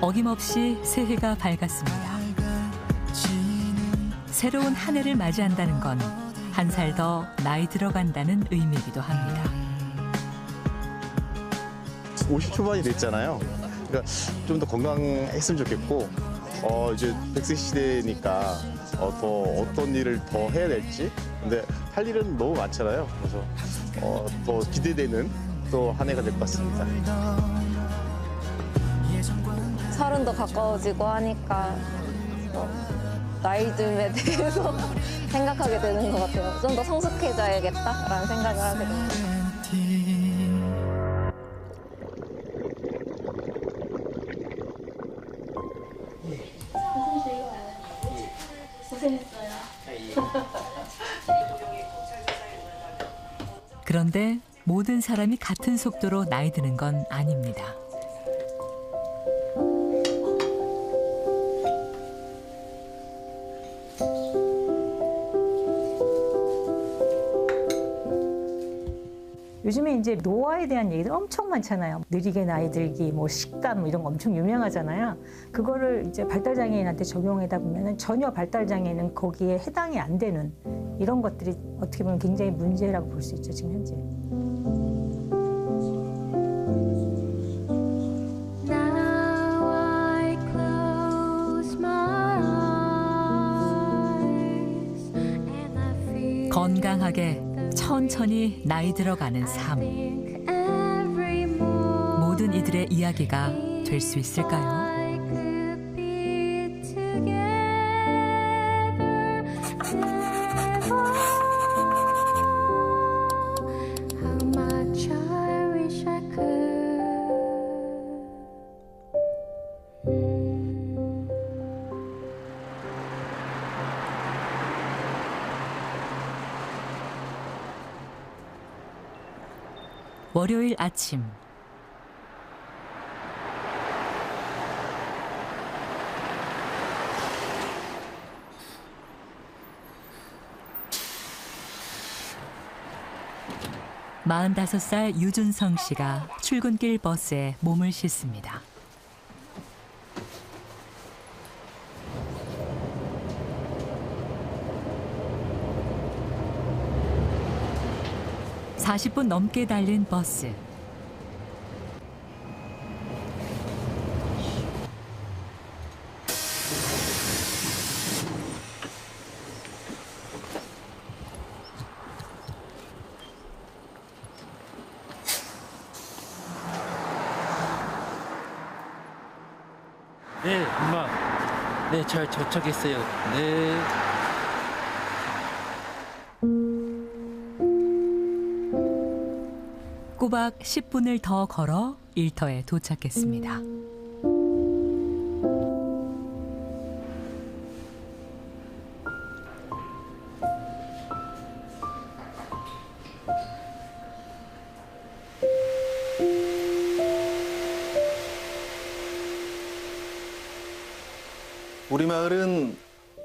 어김없이 새해가 밝았습니다. 새로운 한 해를 맞이한다는 건 한 살 더 나이 들어간다는 의미이기도 합니다. 50 초반이 됐잖아요. 그러니까 좀 더 건강했으면 좋겠고, 이제 100세 시대니까 더 어떤 일을 더 해야 될지. 근데 할 일은 너무 많잖아요. 그래서 더 기대되는 또 한 해가 될 것 같습니다. 서른도 가까워지고 하니까 나이듦에 대해서 생각하게 되는 것 같아요. 좀 더 성숙해져야겠다라는 생각을 하게 됩니다. 그런데 모든 사람이 같은 속도로 나이 드는 건 아닙니다. 요즘에 이제 노화에 대한 얘기들 엄청 많잖아요. 느리게 나이 들기, 뭐 식감 이런 거 엄청 유명하잖아요. 그거를 이제 발달장애인한테 적용하다 보면은 전혀 발달장애는 거기에 해당이 안 되는 이런 것들이 어떻게 보면 굉장히 문제라고 볼 수 있죠, 지금 현재. 건강하게 천천히 나이 들어가는 삶. 모든 이들의 이야기가 될 수 있을까요? 월요일 아침. 마흔다섯 살 유준성 씨가 출근길 버스에 몸을 싣습니다. (40분) 넘게 달린 버스. 네, 엄마. 네, 잘 도착했어요. 네. 꼬박 10분을 더 걸어 일터에 도착했습니다. 우리 마을은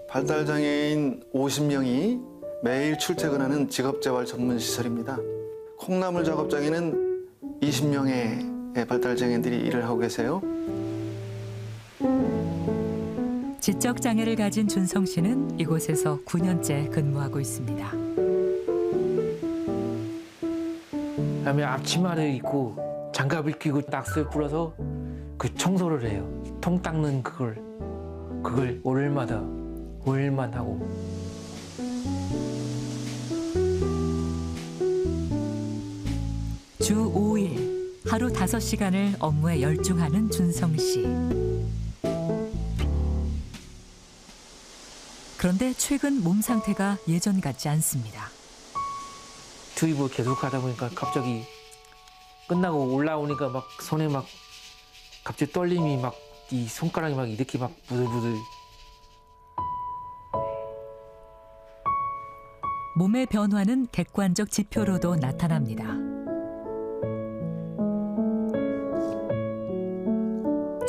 발달장애인 50명이 매일 출퇴근하는 직업재활 전문 시설입니다. 콩나물 작업장에는 20명의 발달장애인들이 일을 하고 계세요. 지적 장애를 가진 준성 씨는 이곳에서 9년째 근무하고 있습니다. 그다음에 앞치마를 입고 장갑을 끼고 낙서를 불어서 그 청소를 해요. 통 닦는 그걸 월요일마다 월요일만 하고. 주 5일 하루 5시간을 업무에 열중하는 준성 씨. 그런데 최근 몸 상태가 예전 같지 않습니다. 주입을 계속 하다 보니까 갑자기 끝나고 올라오니까 막 손에 막 갑자기 떨림이 막 이 손가락이 막 이렇게 막 부들부들. 몸의 변화는 객관적 지표로도 나타납니다.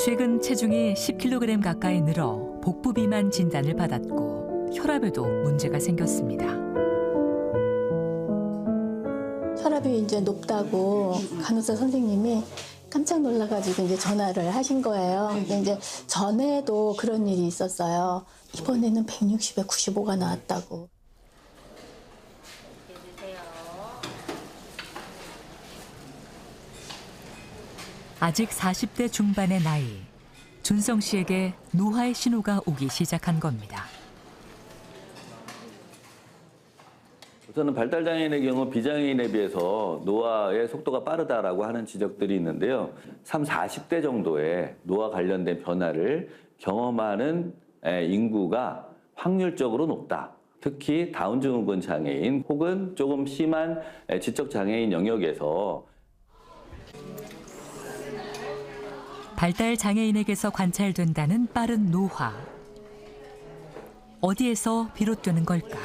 최근 체중이 10kg 가까이 늘어 복부 비만 진단을 받았고 혈압에도 문제가 생겼습니다. 혈압이 이제 높다고 간호사 선생님이 깜짝 놀라가지고 이제 전화를 하신 거예요. 근데 이제 전에도 그런 일이 있었어요. 이번에는 160에 95가 나왔다고. 아직 40대 중반의 나이, 준성 씨에게 노화의 신호가 오기 시작한 겁니다. 우선은 발달장애인의 경우 비장애인에 비해서 노화의 속도가 빠르다라고 하는 지적들이 있는데요. 40대 정도의 노화 관련된 변화를 경험하는 인구가 확률적으로 높다. 특히 다운증후군 장애인 혹은 조금 심한 지적장애인 영역에서 발달 장애인에게서 관찰된다는 빠른 노화. 어디에서 비롯되는 걸까?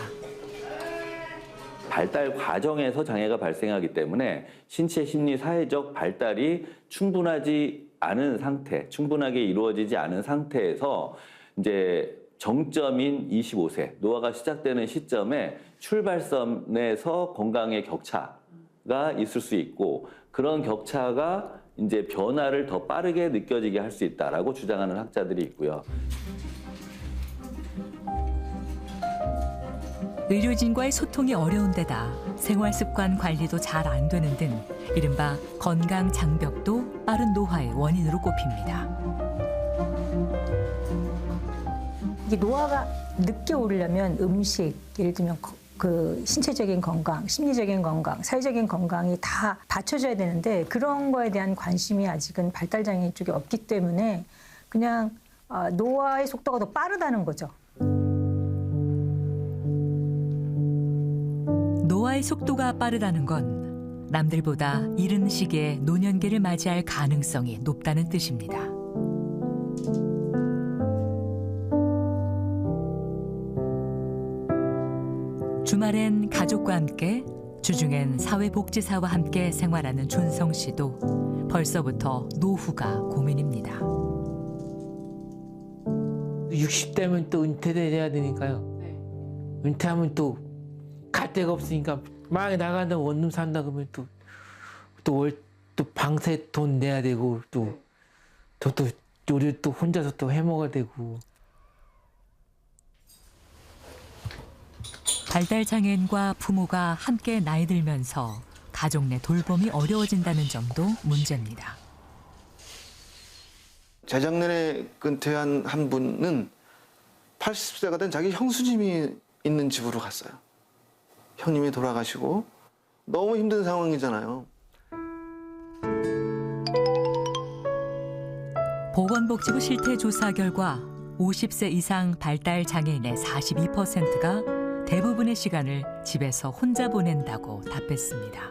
발달 과정에서 장애가 발생하기 때문에 신체, 심리, 사회적 발달이 충분하지 않은 상태, 충분하게 이루어지지 않은 상태에서 이제 정점인 25세, 노화가 시작되는 시점에 출발선에서 건강의 격차가 있을 수 있고 그런 격차가 이제 변화를 더 빠르게 느껴지게 할 수 있다라고 주장하는 학자들이 있고요. 의료진과의 소통이 어려운 데다 생활 습관 관리도 잘 안 되는 등 이른바 건강 장벽도 빠른 노화의 원인으로 꼽힙니다. 이게 노화가 늦게 오려면 음식, 예를 들면 그 신체적인 건강, 심리적인 건강, 사회적인 건강이 다 받쳐줘야 되는데 그런 거에 대한 관심이 아직은 발달장애 쪽에 없기 때문에 그냥 노화의 속도가 더 빠르다는 거죠. 노화의 속도가 빠르다는 건 남들보다 이른 시기에 노년기를 맞이할 가능성이 높다는 뜻입니다. 주말엔 가족과 함께, 주중엔 사회복지사와 함께 생활하는 준성 씨도 벌써부터 노후가 고민입니다. 60대면 또 은퇴를 해야 되니까요. 은퇴하면 또 갈 데가 없으니까 만약에 나간다 원룸 산다 그러면 또 방세 돈 내야 되고 또 요리 또 혼자서 또 해먹어야 되고. 발달장애인과 부모가 함께 나이 들면서 가족 내 돌봄이 어려워진다는 점도 문제입니다. 재작년에 은퇴한 한 분은 80세가 된 자기 형수님이 있는 집으로 갔어요. 형님이 돌아가시고 너무 힘든 상황이잖아요. 보건복지부 실태조사 결과 50세 이상 발달장애인의 42%가 대부분의 시간을 집에서 혼자 보낸다고 답했습니다.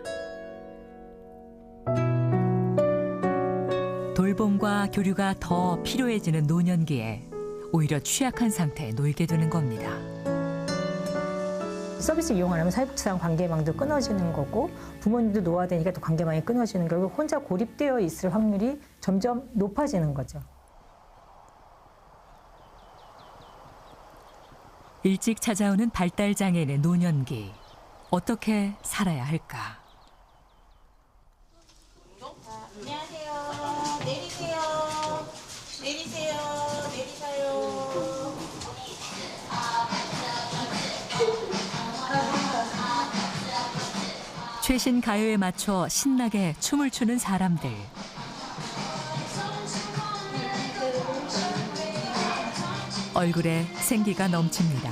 돌봄과 교류가 더 필요해지는 노년기에 오히려 취약한 상태에 놓이게 되는 겁니다. 서비스 이용 안 하면 사회복지사랑 관계망도 끊어지는 거고 부모님도 노화되니까 또 관계망이 끊어지는 거고 혼자 고립되어 있을 확률이 점점 높아지는 거죠. 일찍 찾아오는 발달장애인의 노년기. 어떻게 살아야 할까? 안녕하세요. 내리세요. 내리세요. 내리세요. 최신 가요에 맞춰 신나게 춤을 추는 사람들. 얼굴에 생기가 넘칩니다.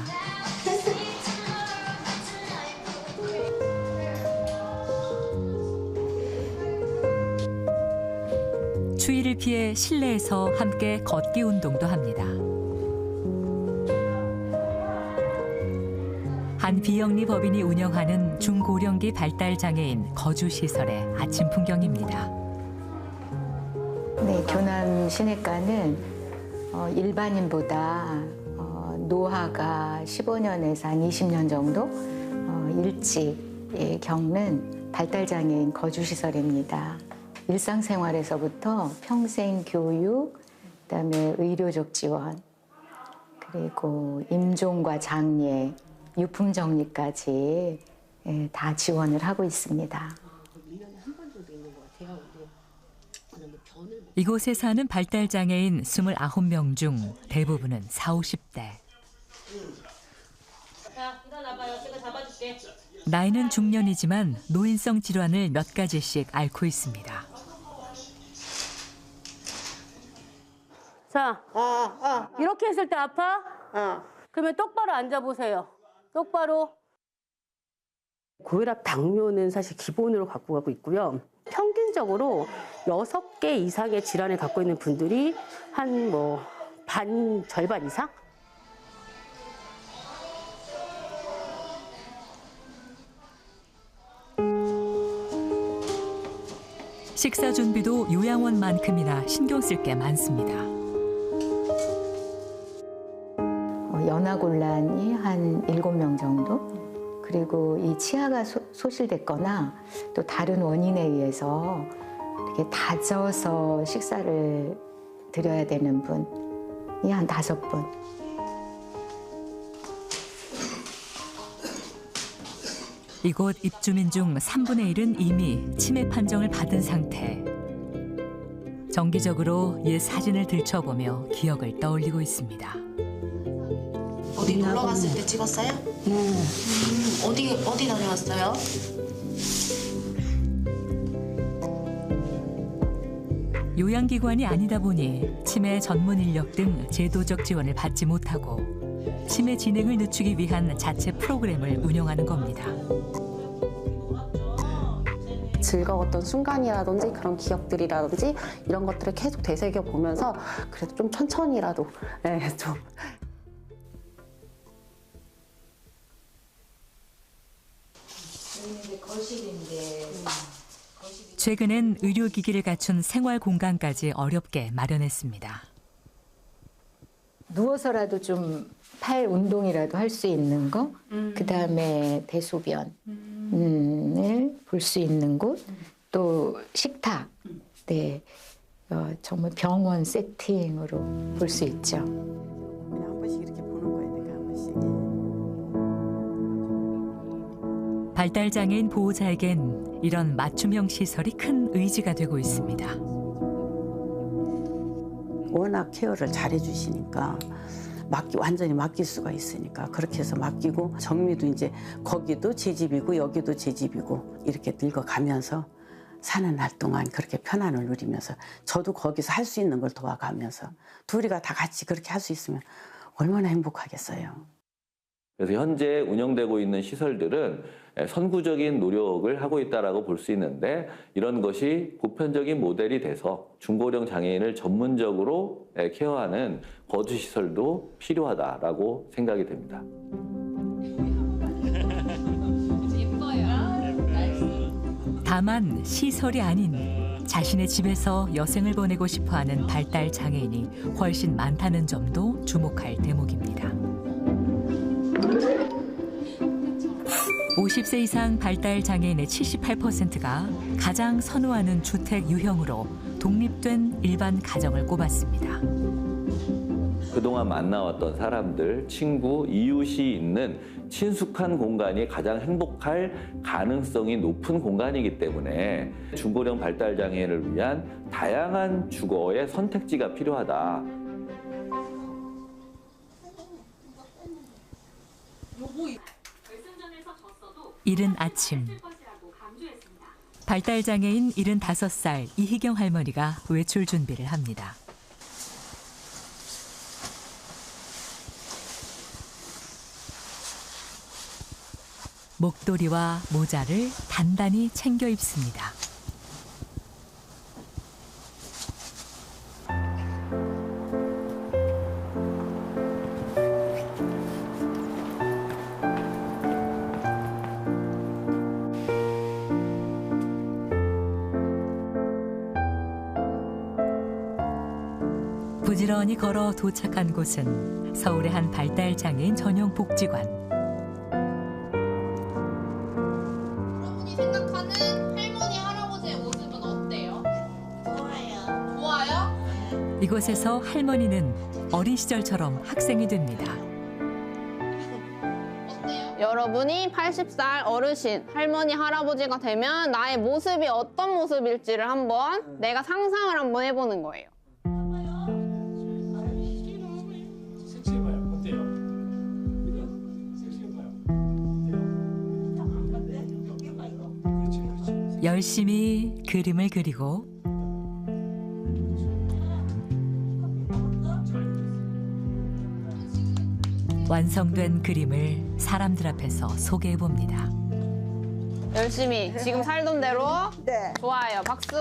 추위를 피해 실내에서 함께 걷기 운동도 합니다. 한 비영리 법인이 운영하는 중고령기 발달장애인 거주시설의 아침 풍경입니다. 네, 교남 시내가는 일반인보다 노화가 15년에서 한 20년 정도 일찍 겪는 발달장애인 거주시설입니다. 일상생활에서부터 평생 교육, 그다음에 의료적 지원, 그리고 임종과 장례, 유품 정리까지 다 지원을 하고 있습니다. 1년에 한 번 정도 있는 것 같아요. 이곳에 사는 발달장애인 29명 중 대부분은 40, 50대. 자, 일어나봐요. 제가 잡아줄게. 나이는 중년이지만 노인성 질환을 몇 가지씩 앓고 있습니다. 자, 이렇게 했을 때 아파? 그러면 똑바로 앉아보세요. 똑바로. 고혈압, 당뇨는 사실 기본으로 갖고 가고 있고요. 평균적으로 6개 이상의 질환을 갖고 있는 분들이 한 절반 이상? 식사 준비도 요양원만큼이나 신경 쓸 게 많습니다. 연하곤란이 한 7명 정도? 그리고 이 치아가 소실됐거나 또 다른 원인에 의해서 이렇게 다져서 식사를 드려야 되는 분이 한 5분. 이곳 입주민 중 3분의 1은 이미 치매 판정을 받은 상태. 정기적으로 옛 사진을 들춰보며 기억을 떠올리고 있습니다. 어디 놀러 갔을 때 찍었어요? 어디 다녀왔어요? 요양기관이 아니다 보니 치매 전문 인력 등 제도적 지원을 받지 못하고 치매 진행을 늦추기 위한 자체 프로그램을 운영하는 겁니다. 즐거웠던 순간이라든지 그런 기억들이라든지 이런 것들을 계속 되새겨 보면서 그래도 좀 천천히라도 좀 최근엔 의료기기를 갖춘 생활 공간까지 어렵게 마련했습니다. 누워서라도 좀 팔 운동이라도 할 수 있는 거, 그다음에 대소변을 볼 수 있는 곳, 또 식탁, 네, 정말 병원 세팅으로 볼 수 있죠. 그냥 한 번씩 이렇게 보는 거예요. 내가 한 번씩. 발달장애인 보호자에겐 이런 맞춤형 시설이 큰 의지가 되고 있습니다. 워낙 케어를 잘해주시니까 완전히 맡길 수가 있으니까 그렇게 해서 맡기고 정미도 이제 거기도 제 집이고 여기도 제 집이고 이렇게 늙어가면서 사는 날 동안 그렇게 편안을 누리면서 저도 거기서 할 수 있는 걸 도와가면서 둘이가 다 같이 그렇게 할 수 있으면 얼마나 행복하겠어요. 그래서 현재 운영되고 있는 시설들은 선구적인 노력을 하고 있다고 볼 수 있는데 이런 것이 보편적인 모델이 돼서 중고령 장애인을 전문적으로 케어하는 거주시설도 필요하다고 생각이 됩니다. 다만 시설이 아닌 자신의 집에서 여생을 보내고 싶어하는 발달 장애인이 훨씬 많다는 점도 주목할 대목입니다. 50세 이상 발달 장애인의 78%가 가장 선호하는 주택 유형으로 독립된 일반 가정을 꼽았습니다. 그동안 만나왔던 사람들, 친구, 이웃이 있는 친숙한 공간이 가장 행복할 가능성이 높은 공간이기 때문에 중고령 발달 장애인을 위한 다양한 주거의 선택지가 필요하다. 이른 아침 발달장애인 75살 이희경 할머니가 외출 준비를 합니다. 목도리와 모자를 단단히 챙겨 입습니다. 부지런히 걸어 도착한 곳은 서울의 한 발달장애인 전용 복지관. 여러분이 생각하는 할머니, 할아버지의 모습은 어때요? 좋아요. 좋아요? 이곳에서 할머니는 어린 시절처럼 학생이 됩니다. 어때요? 여러분이 80살 어르신, 할머니, 할아버지가 되면 나의 모습이 어떤 모습일지를 한번 내가 상상을 한번 해보는 거예요. 열심히 그림을 그리고 완성된 그림을 사람들 앞에서 소개해 봅니다. 열심히 지금 살던 대로. 네. 좋아요. 박수.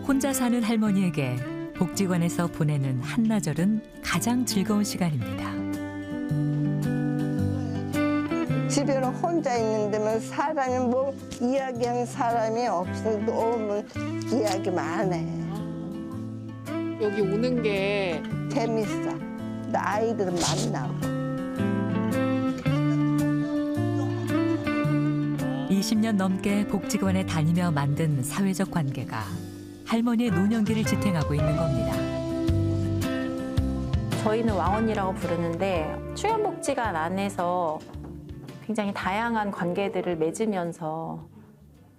혼자 사는 할머니에게 복지관에서 보내는 한나절은 가장 즐거운 시간입니다. 집에는 혼자 있는데 사람이 뭐 이야기하는 사람이 없어도 너무 이야기 많아. 여기 오는 게 재밌어. 아이들 만나고. 20년 넘게 복지관에 다니며 만든 사회적 관계가 할머니의 노년기를 지탱하고 있는 겁니다. 저희는 왕언니라고 부르는데 출연복지관 안에서 굉장히 다양한 관계들을 맺으면서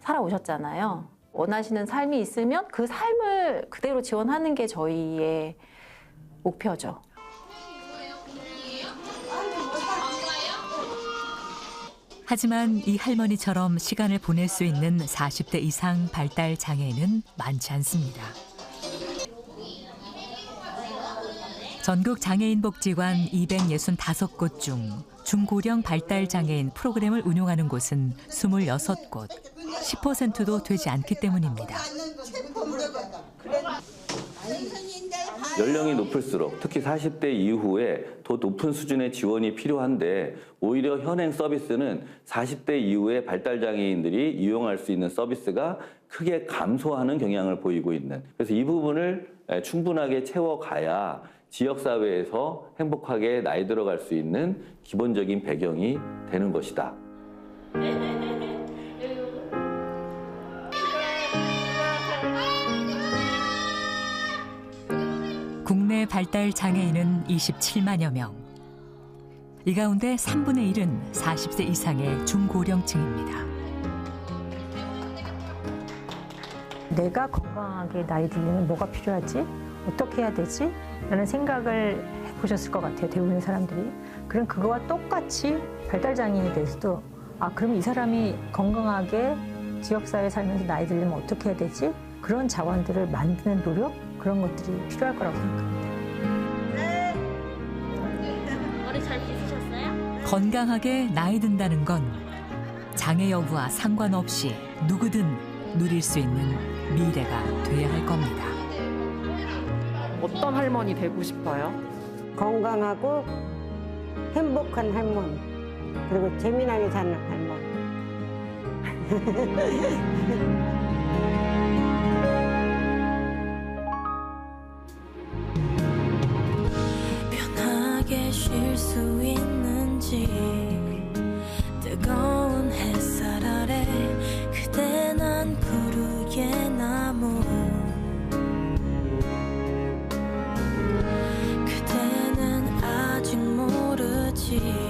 살아오셨잖아요. 원하시는 삶이 있으면 그 삶을 그대로 지원하는 게 저희의 목표죠. 하지만 이 할머니처럼 시간을 보낼 수 있는 40대 이상 발달 장애인은 많지 않습니다. 전국 장애인 복지관 265곳 중 중고령 발달 장애인 프로그램을 운용하는 곳은 26곳, 10%도 되지 않기 때문입니다. 연령이 높을수록 특히 40대 이후에 더 높은 수준의 지원이 필요한데 오히려 현행 서비스는 40대 이후에 발달장애인들이 이용할 수 있는 서비스가 크게 감소하는 경향을 보이고 있는, 그래서 이 부분을 충분하게 채워가야 지역사회에서 행복하게 나이 들어갈 수 있는 기본적인 배경이 되는 것이다. 국내 발달 장애인은 27만여 명. 이 가운데 3분의 1은 40세 이상의 중고령층입니다. 내가 건강하게 나이 들려면 뭐가 필요하지? 어떻게 해야 되지? 라는 생각을 해보셨을 것 같아요, 대부분의 사람들이. 그럼 그거와 똑같이 발달장애인에 대해서도 그럼 이 사람이 건강하게 지역사회에 살면서 나이 들려면 어떻게 해야 되지? 그런 자원들을 만드는 노력? 그런 것들이 필요할 거라고 생각합니다. 머리 잘 빗으셨어요? 건강하게 나이 든다는 건 장애 여부와 상관없이 누구든 누릴 수 있는 미래가 돼야 할 겁니다. 어떤 할머니 되고 싶어요? 건강하고 행복한 할머니, 그리고 재미나게 사는 할머니. 편하게 쉴 수 있는지 뜨거운 햇살 아래 그대 난 푸르게 나무 그대는 아직 모르지